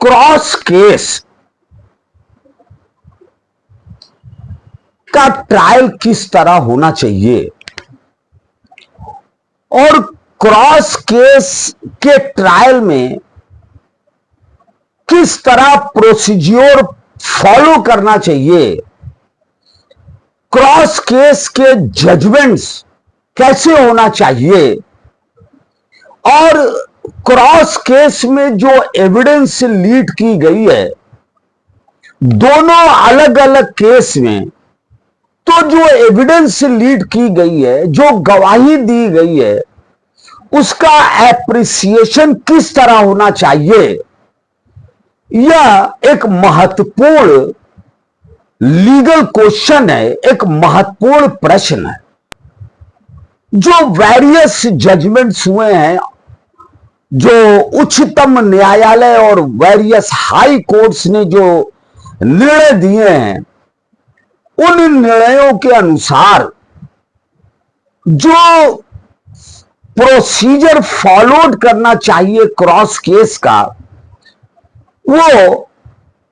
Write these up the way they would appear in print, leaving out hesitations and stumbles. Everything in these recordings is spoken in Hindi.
क्रॉस केस का ट्रायल किस तरह होना चाहिए और क्रॉस केस के ट्रायल में किस तरह प्रोसीजर फॉलो करना चाहिए, क्रॉस केस के जजमेंट्स कैसे होना चाहिए और क्रॉस केस में जो एविडेंस लीड की गई है दोनों अलग अलग केस में, तो जो एविडेंस लीड की गई है, जो गवाही दी गई है, उसका एप्रिसिएशन किस तरह होना चाहिए, यह एक महत्वपूर्ण लीगल क्वेश्चन है, एक महत्वपूर्ण प्रश्न है। जो वेरियस जजमेंट्स हुए हैं, जो उच्चतम न्यायालय और वेरियस हाई कोर्ट्स ने जो निर्णय दिए हैं, उन निर्णयों के अनुसार जो प्रोसीजर फॉलोड करना चाहिए क्रॉस केस का, वो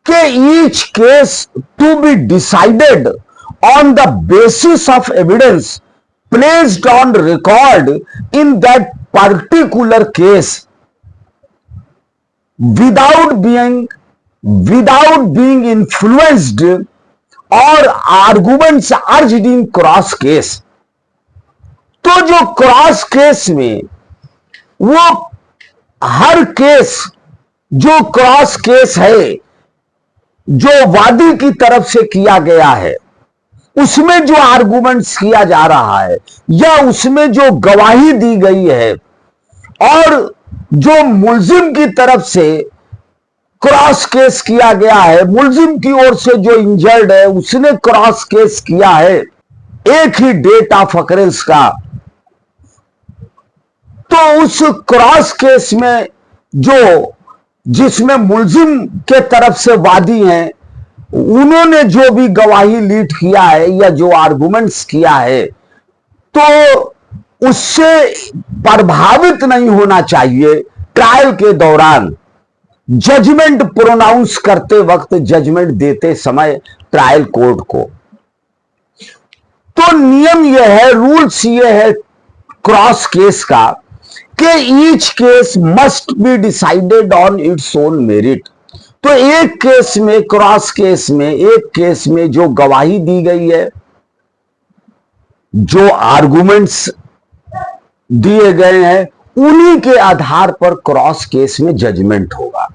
कि each case to be decided on the basis of evidence placed on record in that particular case without being influenced or arguments urged in cross case। तो जो क्रॉस केस में वो हर केस जो क्रॉस केस है जो वादी की तरफ से किया गया है, उसमें जो आर्गुमेंट्स किया जा रहा है या उसमें जो गवाही दी गई है और जो मुल्जिम की तरफ से क्रॉस केस किया गया है, मुल्जिम की ओर से जो इंजर्ड है उसने क्रॉस केस किया है एक ही डेट ऑफ अकरेंस का, तो उस क्रॉस केस में जो जिसमें मुल्जिम के तरफ से वादी हैं, उन्होंने जो भी गवाही लीड किया है या जो आर्गुमेंट्स किया है, तो उससे प्रभावित नहीं होना चाहिए ट्रायल के दौरान, जजमेंट प्रोनाउंस करते वक्त, जजमेंट देते समय ट्रायल कोर्ट को। तो नियम यह है, रूल्स यह है क्रॉस केस का कि each case must be decided on its own merit. तो एक केस में, क्रॉस केस में, एक केस में जो गवाही दी गई है, जो आर्गुमेंट्स दिए गए हैं, उन्हीं के आधार पर क्रॉस केस में जजमेंट होगा।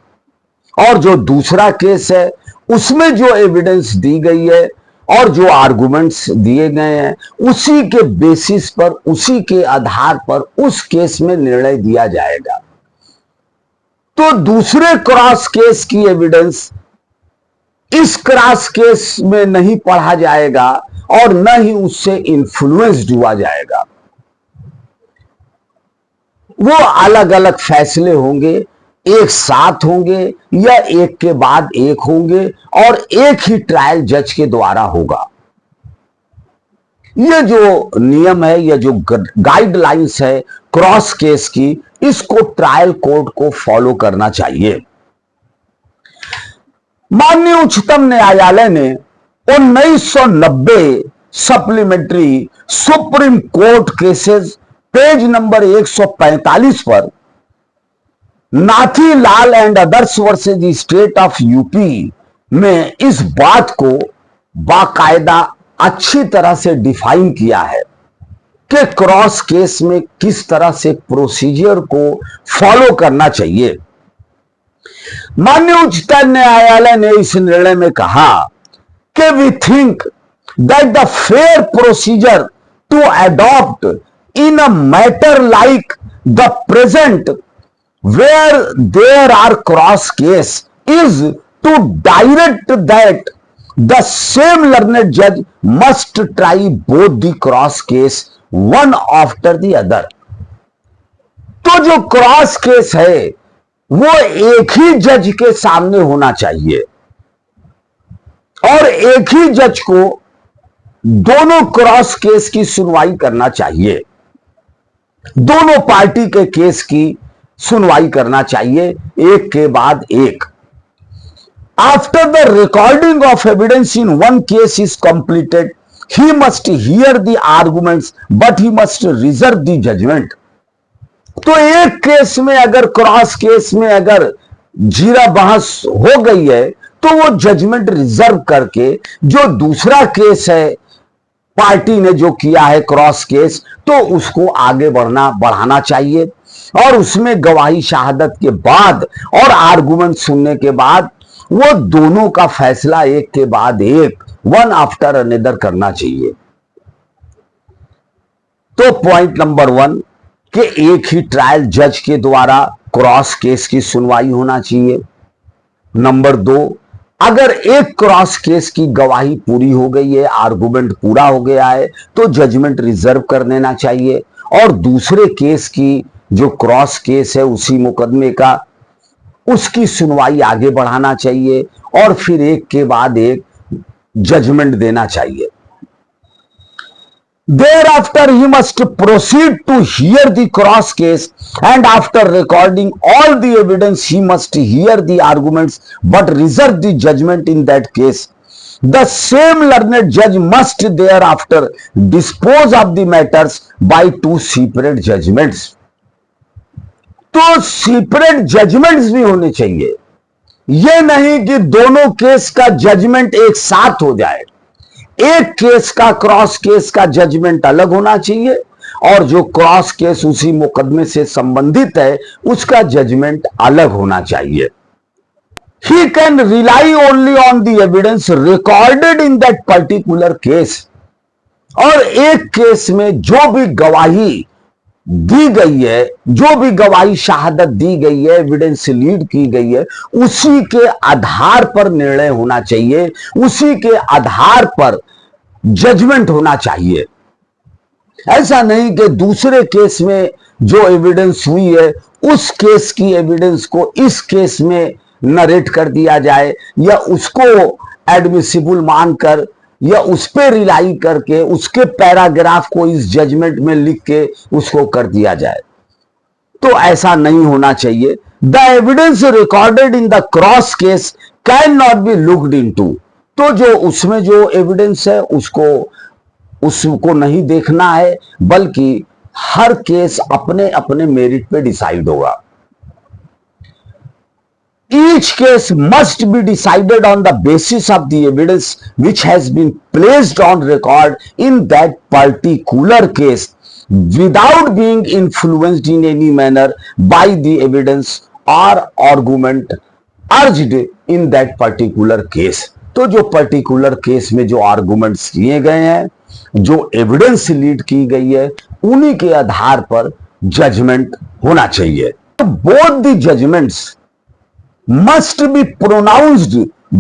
और जो दूसरा केस है उसमें जो एविडेंस दी गई है और जो आर्गुमेंट्स दिए गए हैं, उसी के बेसिस पर, उसी के आधार पर उस केस में निर्णय दिया जाएगा। तो दूसरे क्रॉस केस की एविडेंस इस क्रॉस केस में नहीं पढ़ा जाएगा और न ही उससे इन्फ्लुएंस्ड हुआ जाएगा। वो अलग अलग फैसले होंगे, एक साथ होंगे या एक के बाद एक होंगे और एक ही ट्रायल जज के द्वारा होगा। ये जो नियम है, ये जो गाइडलाइंस है क्रॉस केस की, इसको ट्रायल कोर्ट को फॉलो करना चाहिए। माननीय उच्चतम न्यायालय ने 1990 supplementary supreme court cases page number 145 पर Nathi Lal and others versus state of UP में इस बात को बाकायदा अच्छी तरह से डिफाइन किया है कि क्रॉस केस में किस तरह से प्रोसीजर को फॉलो करना चाहिए। माननीय उच्चतम न्यायालय ने इस निर्णय में कहा कि we think that the fair procedure to adopt in a matter like the present where there are cross case is to direct that the same learned judge must try both the cross case one after the other। तो जो क्रॉस केस है वो एक ही जज के सामने होना चाहिए और एक ही जज को दोनों क्रॉस केस की सुनवाई करना चाहिए, दोनों पार्टी के केस की सुनवाई करना चाहिए एक के बाद एक। After the recording of evidence in one case is completed, he must hear the arguments, but he must reserve the judgment. तो एक केस में अगर क्रॉस केस में अगर जीरा बहस हो गई है तो वो जजमेंट रिजर्व करके जो दूसरा केस है पार्टी ने जो किया है क्रॉस केस, तो उसको आगे बढ़ाना चाहिए और उसमें गवाही शहादत के बाद और आर्गुमेंट सुनने के बाद वो दोनों का फैसला एक के बाद एक, वन आफ्टर अनदर करना चाहिए। तो पॉइंट नंबर 1 कि एक ही ट्रायल जज के द्वारा क्रॉस केस की सुनवाई होना चाहिए। नंबर 2, अगर एक क्रॉस केस की गवाही पूरी हो गई है, आर्गुमेंट पूरा हो गया है, तो जजमेंट रिजर्व कर देना चाहिए और दूसरे केस की जो क्रॉस केस है उसी मुकदमे का, उसकी सुनवाई आगे बढ़ाना चाहिए और फिर एक के बाद एक जजमेंट देना चाहिए। Thereafter, he must proceed to hear the cross case, and after recording all the evidence, he must hear the arguments but reserve the judgment in that case. The same learned judge must thereafter dispose of the matters by 2 separate judgments. तो सेपरेट जजमेंट्स भी होने चाहिए, यह नहीं कि दोनों केस का जजमेंट एक साथ हो जाए। एक केस का क्रॉस केस का जजमेंट अलग होना चाहिए और जो क्रॉस केस उसी मुकदमे से संबंधित है उसका जजमेंट अलग होना चाहिए। He can rely only on the evidence recorded in that particular case. और एक केस में जो भी गवाही दी गई है, जो भी गवाही शहादत दी गई है, एविडेंस लीड की गई है, उसी के आधार पर निर्णय होना चाहिए, उसी के आधार पर जजमेंट होना चाहिए। ऐसा नहीं कि दूसरे केस में जो एविडेंस हुई है उस केस की एविडेंस को इस केस में नरेट कर दिया जाए या उसको एडमिसिबल मानकर या उस पर रिलाई करके उसके पैराग्राफ को इस जजमेंट में लिख के उसको कर दिया जाए। तो ऐसा नहीं होना चाहिए। The evidence recorded in the cross case can not be looked into. तो जो उसमें जो एविडेंस है उसको नहीं देखना है, बल्कि हर केस अपने अपने मेरिट पे डिसाइड होगा। Each case must be decided on the basis of the evidence which has been placed on record in that particular case without being influenced in any manner by the evidence or argument urged in that particular case. तो जो पर्टिकुलर केस में जो आर्गुमेंट्स किए गए हैं, जो एविडेंस लीड की गई है, उन्हीं के आधार पर जजमेंट होना चाहिए। Both the judgements must be pronounced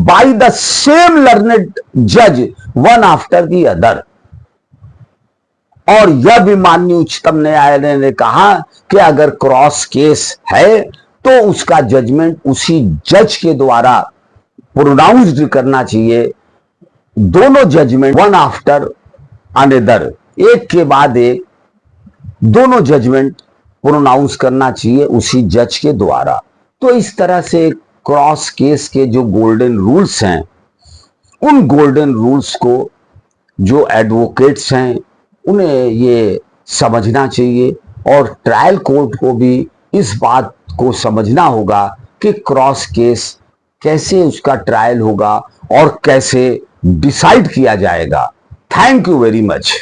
by the same learned judge one after the other. और यह भी माननीय उच्चतम न्यायालय ने कहा कि अगर क्रॉस केस है तो उसका जजमेंट उसी जज के द्वारा प्रोनाउंस्ड करना चाहिए। दोनों जजमेंट वन आफ्टर अनदर, एक के बाद एक दोनों जजमेंट प्रोनाउंस करना चाहिए उसी जज के द्वारा। तो इस तरह से क्रॉस केस के जो गोल्डन रूल्स हैं, उन गोल्डन रूल्स को जो एडवोकेट्स हैं उन्हें ये समझना चाहिए और ट्रायल कोर्ट को भी इस बात को समझना होगा कि क्रॉस केस कैसे उसका ट्रायल होगा और कैसे डिसाइड किया जाएगा। Thank you very much.